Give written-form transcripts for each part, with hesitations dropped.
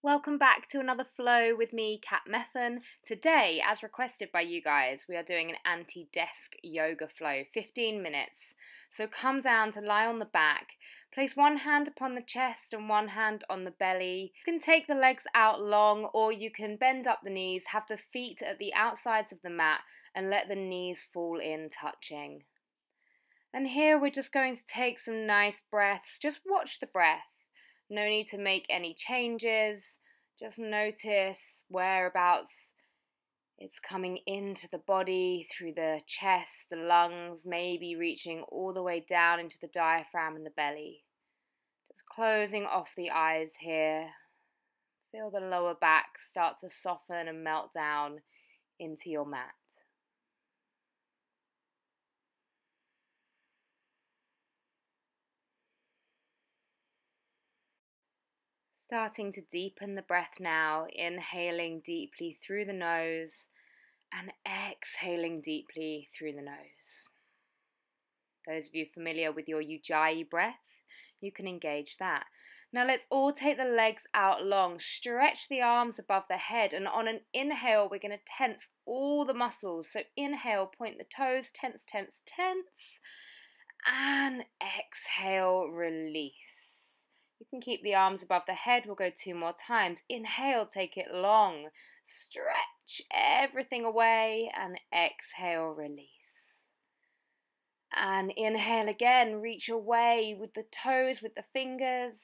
Welcome back to another flow with me, Kat Meffan. Today, as requested by you guys, we are doing an anti-desk yoga flow, 15 minutes. So come down to lie on the back, place one hand upon the chest and one hand on the belly. You can take the legs out long or you can bend up the knees, have the feet at the outsides of the mat and let the knees fall in touching. And here we're just going to take some nice breaths. Just watch the breath. No need to make any changes. Just notice whereabouts it's coming into the body, through the chest, the lungs, maybe reaching all the way down into the diaphragm and the belly. Just closing off the eyes here. Feel the lower back start to soften and melt down into your mat. Starting to deepen the breath now, inhaling deeply through the nose and exhaling deeply through the nose. Those of you familiar with your Ujjayi breath, you can engage that. Now let's all take the legs out long, stretch the arms above the head, and on an inhale we're going to tense all the muscles. So inhale, point the toes, tense, tense, tense, and exhale, release. You can keep the arms above the head. We'll go 2 more times. Inhale, take it long. Stretch everything away and exhale, release. And inhale again, reach away with the toes, with the fingers.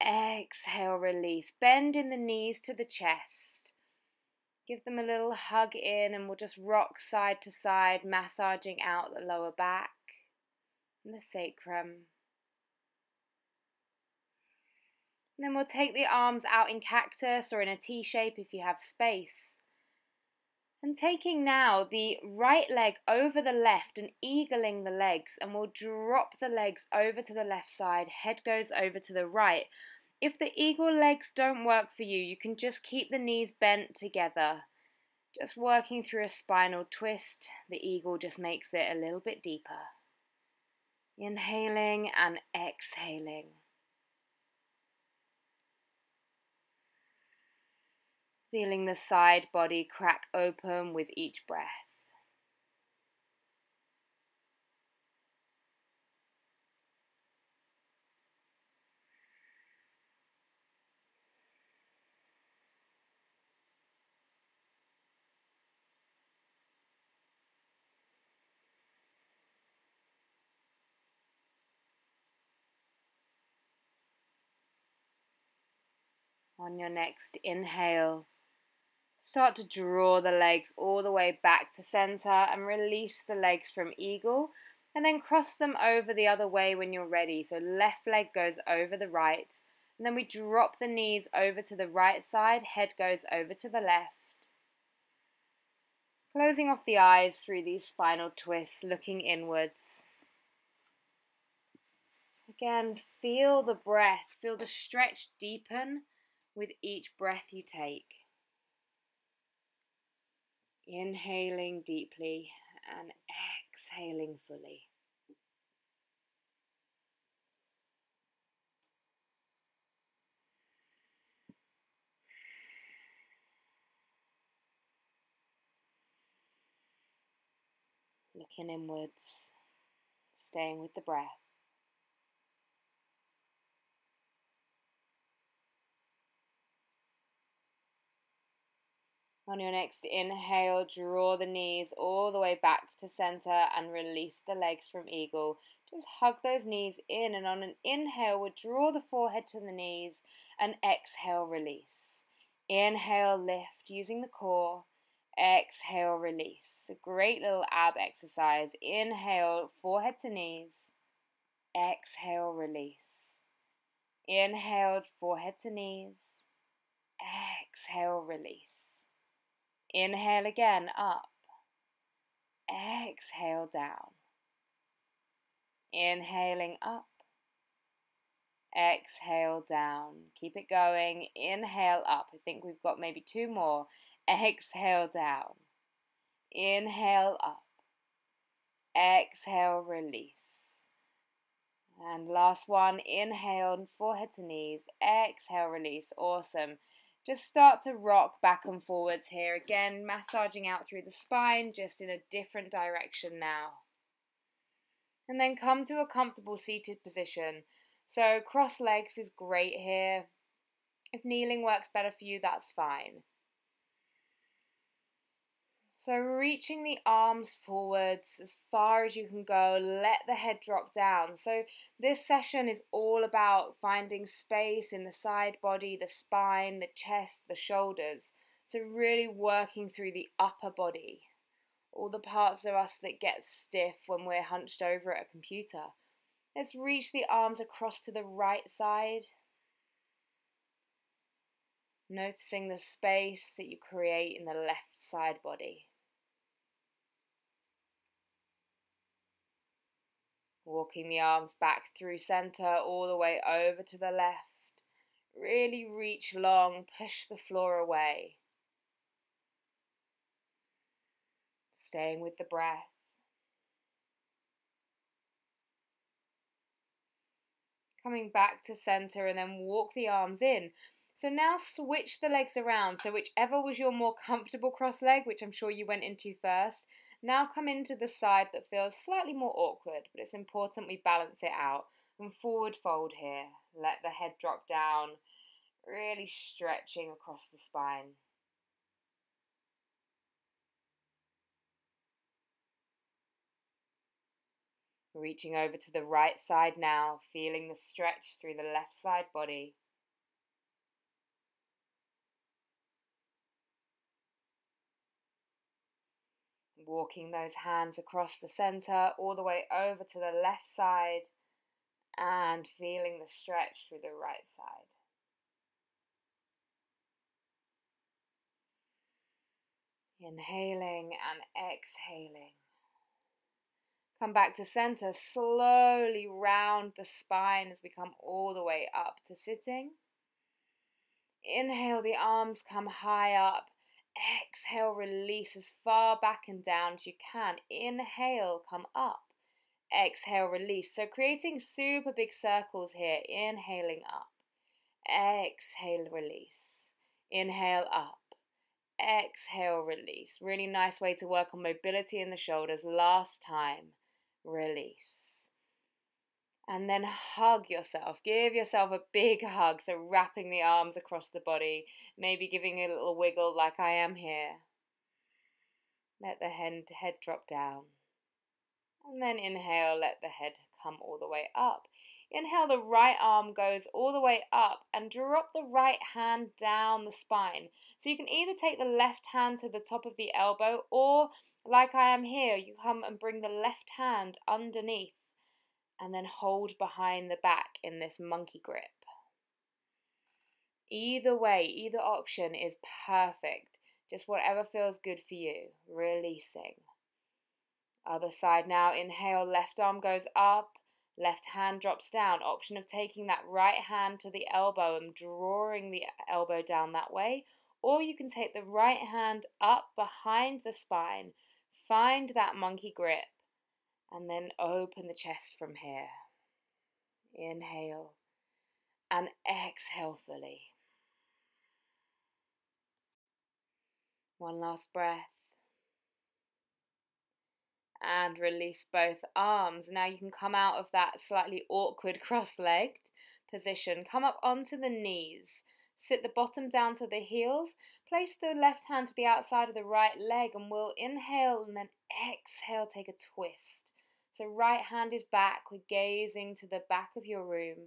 Exhale, release. Bend in the knees to the chest. Give them a little hug in and we'll just rock side to side, massaging out the lower back and the sacrum. And then we'll take the arms out in cactus or in a T shape if you have space. And taking now the right leg over the left and eagling the legs, and we'll drop the legs over to the left side, head goes over to the right. If the eagle legs don't work for you, you can just keep the knees bent together. Just working through a spinal twist, the eagle just makes it a little bit deeper. Inhaling and exhaling. Feeling the side body crack open with each breath. On your next inhale, start to draw the legs all the way back to center and release the legs from eagle and then cross them over the other way when you're ready. So left leg goes over the right and then we drop the knees over to the right side, head goes over to the left. Closing off the eyes through these spinal twists, looking inwards. Again, feel the breath, feel the stretch deepen with each breath you take. Inhaling deeply and exhaling fully. Looking inwards, staying with the breath. On your next inhale, draw the knees all the way back to center and release the legs from eagle. Just hug those knees in, and on an inhale, we'll draw the forehead to the knees and exhale, release. Inhale, lift using the core. Exhale, release. A great little ab exercise. Inhale, forehead to knees. Exhale, release. Inhale, forehead to knees. Exhale, release. Inhale again, up. Exhale, down. Inhaling up. Exhale, down. Keep it going. Inhale up. I think we've got maybe 2 more. Exhale, down. Inhale up. Exhale, release. And last one, inhale, forehead to knees, exhale, release, awesome. Just start to rock back and forwards here, again, massaging out through the spine, just in a different direction now. And then come to a comfortable seated position. So cross legs is great here. If kneeling works better for you, that's fine. So reaching the arms forwards as far as you can go, let the head drop down. So this session is all about finding space in the side body, the spine, the chest, the shoulders. So really working through the upper body, all the parts of us that get stiff when we're hunched over at a computer. Let's reach the arms across to the right side. Noticing the space that you create in the left side body. Walking the arms back through center, all the way over to the left. Really reach long, push the floor away. Staying with the breath. Coming back to center and then walk the arms in. So now switch the legs around. So whichever was your more comfortable cross leg, which I'm sure you went into first, now come into the side that feels slightly more awkward, but it's important we balance it out. And forward fold here. Let the head drop down, really stretching across the spine. Reaching over to the right side now, feeling the stretch through the left side body. Walking those hands across the center, all the way over to the left side, and feeling the stretch through the right side. Inhaling and exhaling. Come back to center, slowly round the spine as we come all the way up to sitting. Inhale, the arms come high up. Exhale, release as far back and down as you can. Inhale, come up. Exhale, release. So creating super big circles here. Inhaling up. Exhale, release. Inhale up. Exhale, release. Really nice way to work on mobility in the shoulders. Last time. Release. And then hug yourself. Give yourself a big hug. So wrapping the arms across the body. Maybe giving a little wiggle like I am here. Let the head drop down. And then inhale, let the head come all the way up. Inhale, the right arm goes all the way up and drop the right hand down the spine. So you can either take the left hand to the top of the elbow, or like I am here, you come and bring the left hand underneath and then hold behind the back in this monkey grip. Either way, either option is perfect. Just whatever feels good for you. Releasing. Other side now. Inhale, left arm goes up, left hand drops down. Option of taking that right hand to the elbow and drawing the elbow down that way. Or you can take the right hand up behind the spine, find that monkey grip, and then open the chest from here. Inhale and exhale fully. One last breath. And release both arms. Now you can come out of that slightly awkward cross-legged position. Come up onto the knees. Sit the bottom down to the heels. Place the left hand to the outside of the right leg, and we'll inhale and then exhale, take a twist. So right hand is back. We're gazing to the back of your room.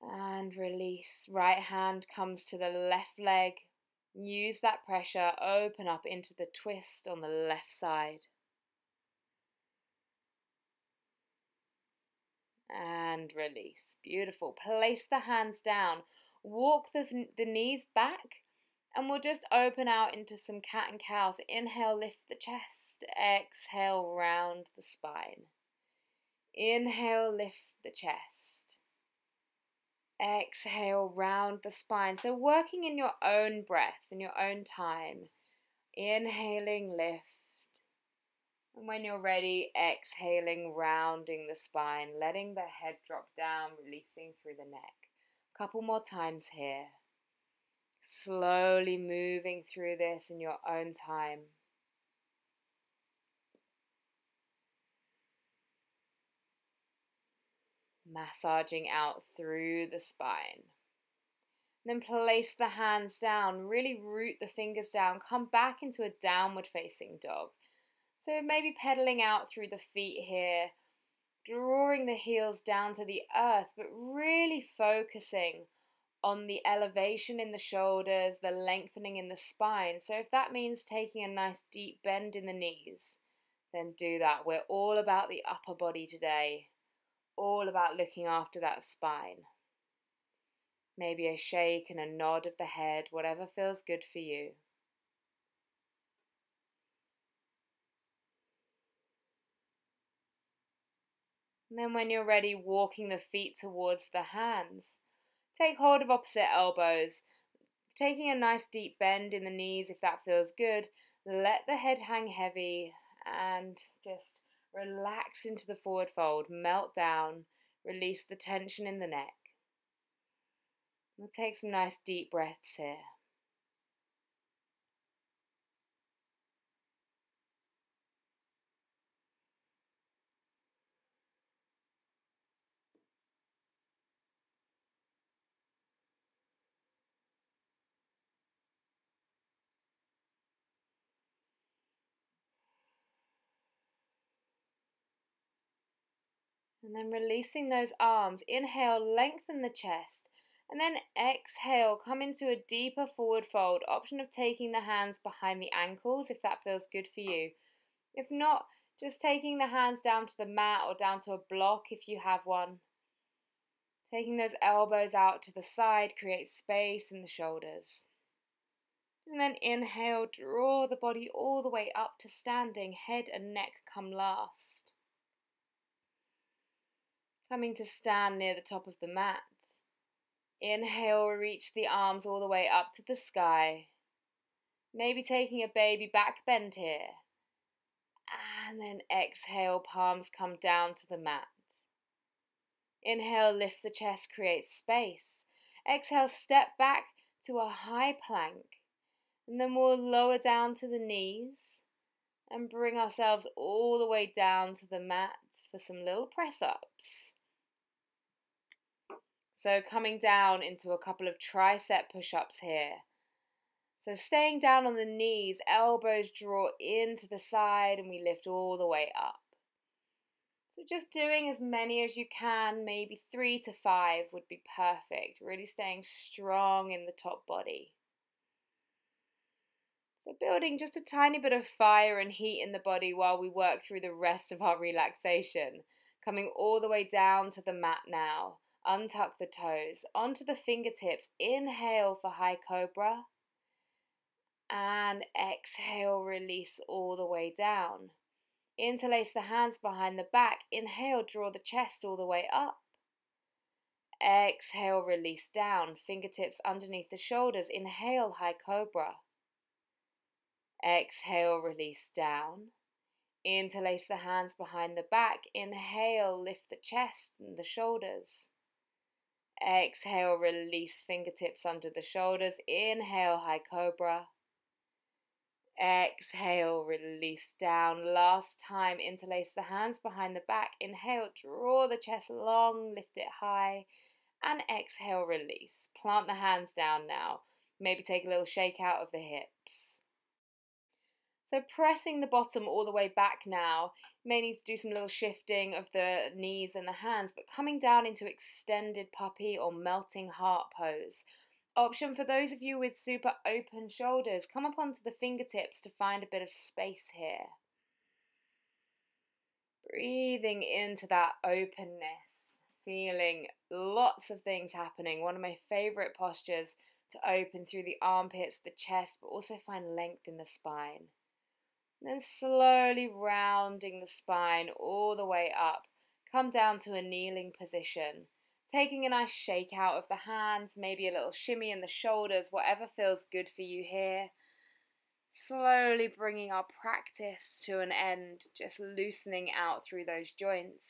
And release. Right hand comes to the left leg. Use that pressure, open up into the twist on the left side. And release. Beautiful. Place the hands down. Walk the knees back, and we'll just open out into some cat and cow. So inhale, lift the chest. Exhale, round the spine. Inhale, lift the chest. Exhale, round the spine. So working in your own breath, in your own time. Inhaling, lift. And when you're ready, exhaling, rounding the spine, letting the head drop down, releasing through the neck. A couple more times here. Slowly moving through this in your own time. Massaging out through the spine. Then place the hands down, really root the fingers down, come back into a downward facing dog. So maybe pedaling out through the feet here, drawing the heels down to the earth, but really focusing on the elevation in the shoulders, the lengthening in the spine. So if that means taking a nice deep bend in the knees, then do that. We're all about the upper body today, all about looking after that spine. Maybe a shake and a nod of the head, whatever feels good for you. And then when you're ready, walking the feet towards the hands. Take hold of opposite elbows, taking a nice deep bend in the knees if that feels good. Let the head hang heavy and just relax into the forward fold. Melt down, release the tension in the neck. We'll take some nice deep breaths here. And then releasing those arms. Inhale, lengthen the chest. And then exhale, come into a deeper forward fold. Option of taking the hands behind the ankles if that feels good for you. If not, just taking the hands down to the mat or down to a block if you have one. Taking those elbows out to the side, create space in the shoulders. And then inhale, draw the body all the way up to standing. Head and neck come last. Coming to stand near the top of the mat. Inhale, reach the arms all the way up to the sky. Maybe taking a baby back bend here. And then exhale, palms come down to the mat. Inhale, lift the chest, create space. Exhale, step back to a high plank. And then we'll lower down to the knees and bring ourselves all the way down to the mat for some little press-ups. So coming down into a couple of tricep push-ups here. So staying down on the knees, elbows draw into the side and we lift all the way up. So just doing as many as you can, maybe 3 to 5 would be perfect. Really staying strong in the top body. So building just a tiny bit of fire and heat in the body while we work through the rest of our relaxation. Coming all the way down to the mat now. Untuck the toes, onto the fingertips. Inhale for high cobra. And exhale, release all the way down. Interlace the hands behind the back. Inhale, draw the chest all the way up. Exhale, release down. Fingertips underneath the shoulders. Inhale, high cobra. Exhale, release down. Interlace the hands behind the back. Inhale, lift the chest and the shoulders. Exhale, release fingertips under the shoulders. Inhale, high cobra. Exhale, release down. Last time, interlace the hands behind the back. Inhale, draw the chest long, lift it high. And exhale, release. Plant the hands down now. Maybe take a little shake out of the hips. So pressing the bottom all the way back now. You may need to do some little shifting of the knees and the hands, but coming down into extended puppy or melting heart pose. Option for those of you with super open shoulders, come up onto the fingertips to find a bit of space here. Breathing into that openness, feeling lots of things happening. One of my favorite postures to open through the armpits, the chest, but also find length in the spine. And then slowly rounding the spine all the way up. Come down to a kneeling position. Taking a nice shake out of the hands, maybe a little shimmy in the shoulders, whatever feels good for you here. Slowly bringing our practice to an end, just loosening out through those joints.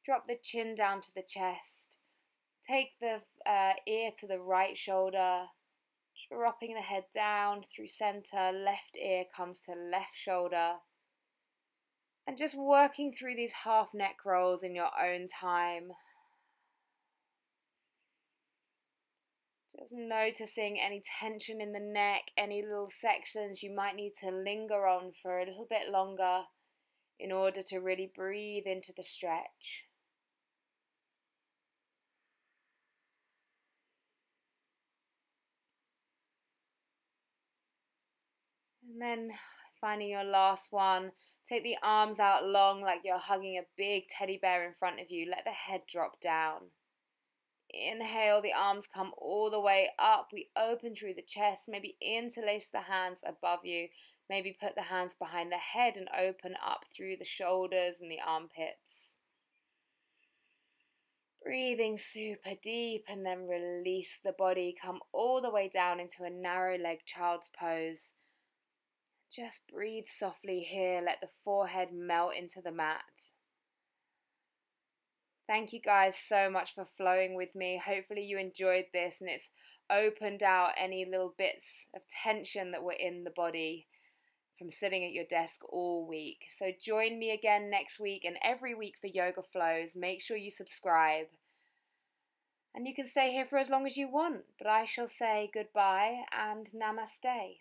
Drop the chin down to the chest. Take the ear to the right shoulder, dropping the head down through center. Left ear comes to left shoulder. And just working through these half neck rolls in your own time. Just noticing any tension in the neck, any little sections you might need to linger on for a little bit longer in order to really breathe into the stretch. And then finding your last one, take the arms out long like you're hugging a big teddy bear in front of you. Let the head drop down. Inhale, the arms come all the way up. We open through the chest. Maybe interlace the hands above you. Maybe put the hands behind the head and open up through the shoulders and the armpits. Breathing super deep and then release the body. Come all the way down into a narrow leg child's pose. Just breathe softly here. Let the forehead melt into the mat. Thank you guys so much for flowing with me. Hopefully you enjoyed this and it's opened out any little bits of tension that were in the body from sitting at your desk all week. So join me again next week and every week for Yoga Flows. Make sure you subscribe. And you can stay here for as long as you want, but I shall say goodbye and namaste.